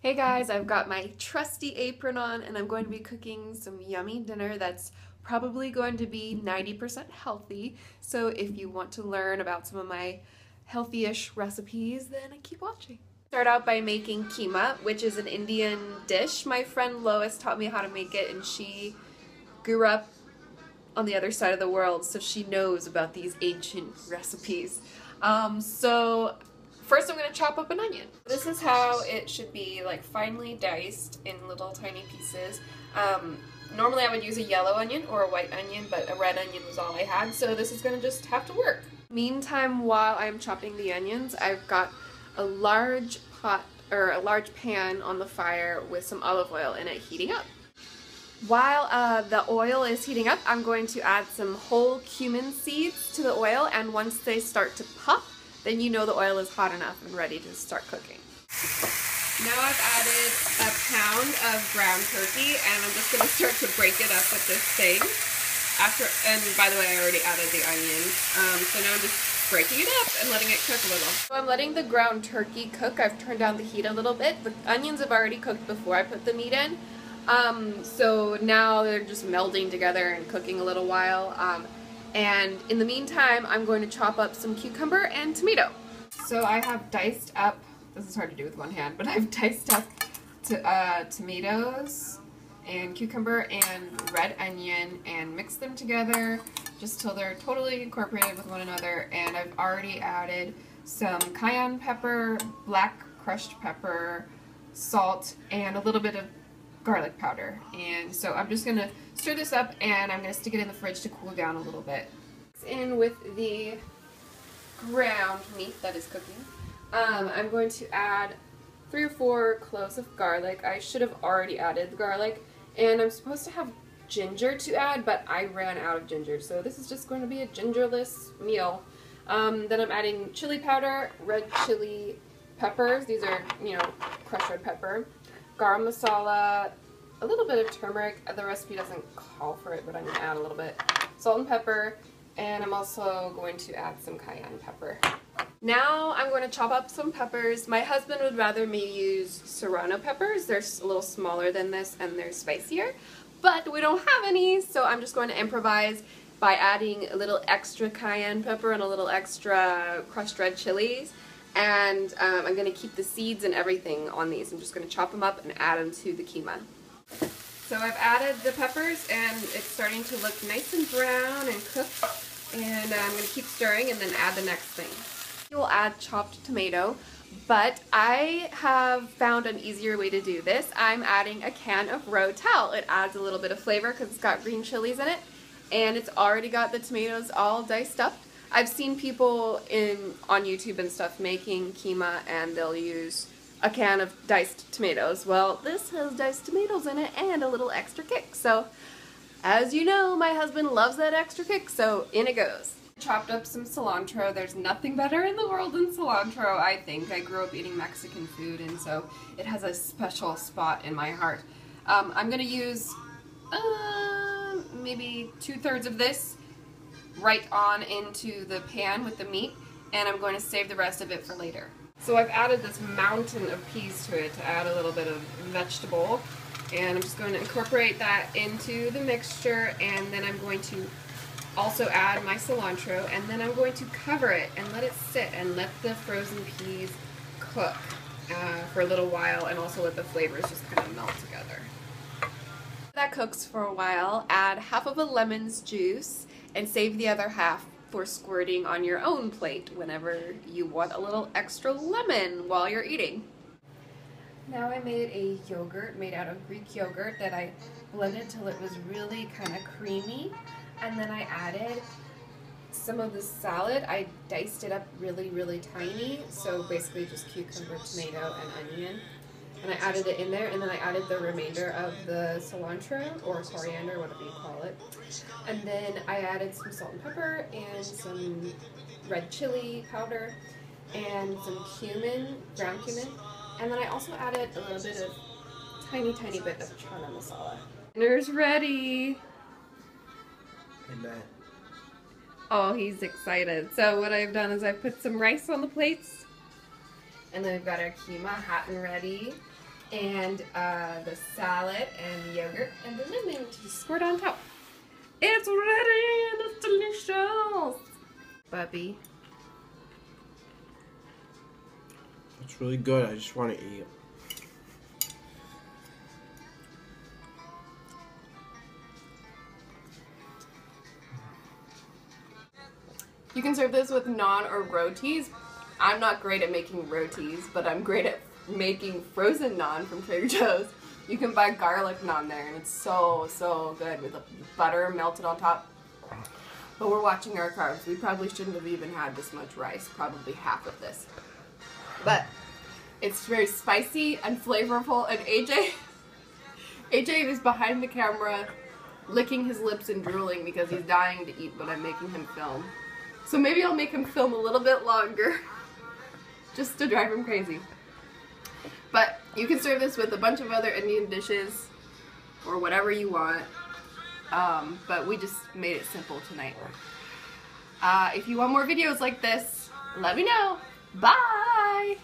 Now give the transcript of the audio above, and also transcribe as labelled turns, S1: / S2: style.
S1: Hey guys, I've got my trusty apron on and I'm going to be cooking some yummy dinner that's probably going to be 90% healthy. So if you want to learn about some of my healthy-ish recipes, then keep watching. Start out by making keema, which is an Indian dish. My friend Lois taught me how to make it and she grew up on the other side of the world, so she knows about these ancient recipes. First I'm going to chop up an onion. This is how it should be, like finely diced in little tiny pieces. Normally I would use a yellow onion or a white onion, but a red onion was all I had, so this is going to just have to work. Meantime, while I'm chopping the onions, I've got a large pot or a large pan on the fire with some olive oil in it heating up. While the oil is heating up, I'm going to add some whole cumin seeds to the oil, and once they start to pop, then you know the oil is hot enough and ready to start cooking. Now I've added a pound of ground turkey, and I'm just going to start to break it up with this thing. And by the way, I already added the onions, so now I'm just breaking it up and letting it cook a little. So I'm letting the ground turkey cook. I've turned down the heat a little bit. The onions have already cooked before I put the meat in. So now they're just melding together and cooking a little while. And in the meantime, I'm going to chop up some cucumber and tomato. So I have diced up, this is hard to do with one hand, but I've diced up tomatoes and cucumber and red onion and mixed them together just till they're totally incorporated with one another. And I've already added some cayenne pepper, black crushed pepper, salt, and a little bit of garlic powder. And so I'm just going to stir this up and I'm going to stick it in the fridge to cool down a little bit. Mix in with the ground meat that is cooking. I'm going to add 3 or 4 cloves of garlic. I should have already added the garlic, and I'm supposed to have ginger to add, but I ran out of ginger, so this is just going to be a gingerless meal. Then I'm adding chili powder, red chili peppers. These are, crushed red pepper. Garam masala, a little bit of turmeric. The recipe doesn't call for it, but I'm going to add a little bit. Salt and pepper, and I'm also going to add some cayenne pepper. Now I'm going to chop up some peppers. My husband would rather me use serrano peppers. They're a little smaller than this and they're spicier, but we don't have any, so I'm just going to improvise by adding a little extra cayenne pepper and a little extra crushed red chilies. And I'm going to keep the seeds and everything on these. I'm just going to chop them up and add them to the keema. So I've added the peppers and it's starting to look nice and brown and cooked. And I'm going to keep stirring and then add the next thing. You'll add chopped tomato, but I have found an easier way to do this. I'm adding a can of Rotel. It adds a little bit of flavor because it's got green chilies in it, and it's already got the tomatoes all diced up. I've seen people on YouTube and stuff making keema, and they'll use a can of diced tomatoes. Well, this has diced tomatoes in it and a little extra kick. So, as you know, my husband loves that extra kick, so in it goes. Chopped up some cilantro. There's nothing better in the world than cilantro, I think. I grew up eating Mexican food, and so it has a special spot in my heart. I'm going to use maybe 2/3 of this right on into the pan with the meat, and I'm going to save the rest of it for later. So I've added this mountain of peas to it to add a little bit of vegetable, and I'm just going to incorporate that into the mixture, and then I'm going to also add my cilantro, and then I'm going to cover it and let it sit and let the frozen peas cook for a little while, and also let the flavors just kind of melt together. That cooks for a while. Add half of a lemon's juice and save the other half for squirting on your own plate whenever you want a little extra lemon while you're eating. Now I made a yogurt made out of Greek yogurt that I blended till it was really kind of creamy. And then I added some of the salad. I diced it up really, really tiny. So basically just cucumber, tomato, and onion. And I added it in there, and then I added the remainder of the cilantro, or coriander, whatever you call it. And then I added some salt and pepper, and some red chili powder, and some cumin, ground cumin. And then I also added a little bit of, tiny bit of chana masala. Dinner's ready! Oh, he's excited. So what I've done is I've put some rice on the plates, and then we've got our keema hot and ready. and the salad and the yogurt and the lemon to squirt on top. It's ready and it's delicious. Puppy.
S2: It's really good. I just want to eat.
S1: You can serve this with naan or rotis. I'm not great at making rotis, but I'm great at making frozen naan from Trader Joe's. You can buy garlic naan there, and it's so, so good with the butter melted on top. But we're watching our carbs. We probably shouldn't have even had this much rice, probably half of this. But it's very spicy and flavorful, and AJ is behind the camera licking his lips and drooling because he's dying to eat, but I'm making him film. So maybe I'll make him film a little bit longer just to drive him crazy. But you can serve this with a bunch of other Indian dishes or whatever you want. But we just made it simple tonight. If you want more videos like this, let me know. Bye!